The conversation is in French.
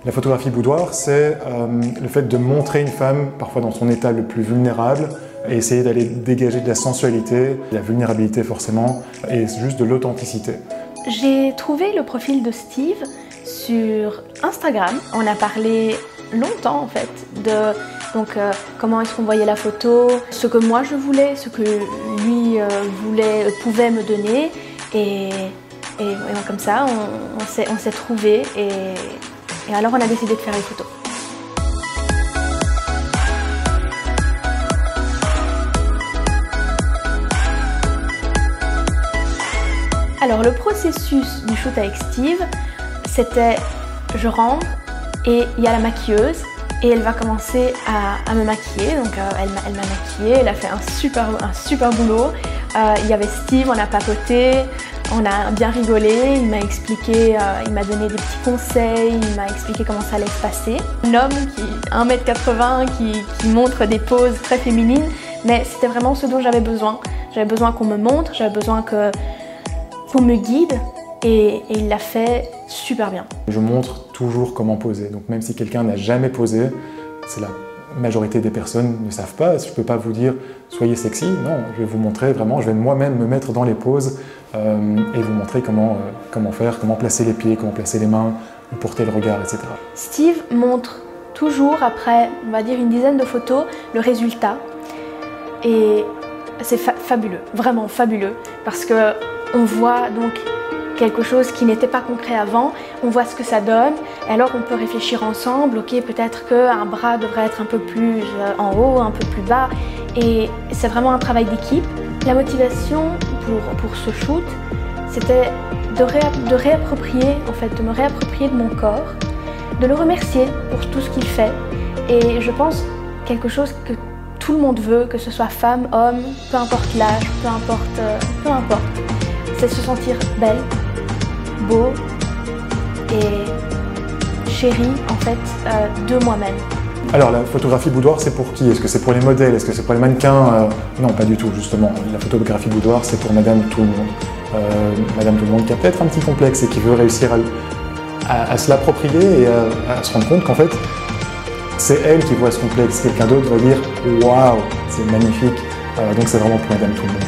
La photographie boudoir, c'est le fait de montrer une femme, parfois dans son état le plus vulnérable, et essayer d'aller dégager de la sensualité, de la vulnérabilité forcément, et juste de l'authenticité. J'ai trouvé le profil de Steve sur Instagram. On a parlé longtemps en fait de comment est-ce qu'on voyait la photo, ce que moi je voulais, ce que lui pouvait me donner, et comme ça on s'est trouvés et alors on a décidé de faire les photos. Alors le processus du shoot avec Steve, c'était je rentre et il y a la maquilleuse et elle va commencer à me maquiller. Donc elle m'a maquillée, elle a fait un super boulot. Il y avait Steve, on a papoté, on a bien rigolé, il m'a expliqué, il m'a donné des petits conseils, il m'a expliqué comment ça allait se passer. Un homme qui 1m80 qui montre des poses très féminines, mais c'était vraiment ce dont j'avais besoin. J'avais besoin qu'on me montre, j'avais besoin qu'on me guide et il l'a fait super bien. Je montre toujours comment poser, donc même si quelqu'un n'a jamais posé, c'est la majorité des personnes ne savent pas, je ne peux pas vous dire soyez sexy, non, je vais vous montrer vraiment, je vais moi-même me mettre dans les poses et vous montrer comment faire, comment placer les pieds, comment placer les mains, où porter le regard, etc. Steve montre toujours après, on va dire une dizaine de photos, le résultat et c'est fabuleux, vraiment fabuleux, parce que on voit donc quelque chose qui n'était pas concret avant, on voit ce que ça donne, et alors on peut réfléchir ensemble, ok, peut-être qu'un bras devrait être un peu plus en haut, un peu plus bas, et c'est vraiment un travail d'équipe. La motivation pour ce shoot, c'était de réapproprier, en fait, de me réapproprier de mon corps, de le remercier pour tout ce qu'il fait, et je pense quelque chose que tout le monde veut, que ce soit femme, homme, peu importe l'âge, peu importe, c'est se sentir belle, beau et chérie en fait de moi-même. Alors la photographie boudoir, c'est pour qui? Est-ce que c'est pour les modèles? Est-ce que c'est pour les mannequins? Non, pas du tout justement. La photographie boudoir, c'est pour Madame Tout le Monde. Madame Tout le Monde qui a peut-être un petit complexe et qui veut réussir à se l'approprier et à se rendre compte qu'en fait c'est elle qui voit ce complexe. Quelqu'un d'autre va dire waouh, c'est magnifique. Donc c'est vraiment pour Madame Tout le Monde.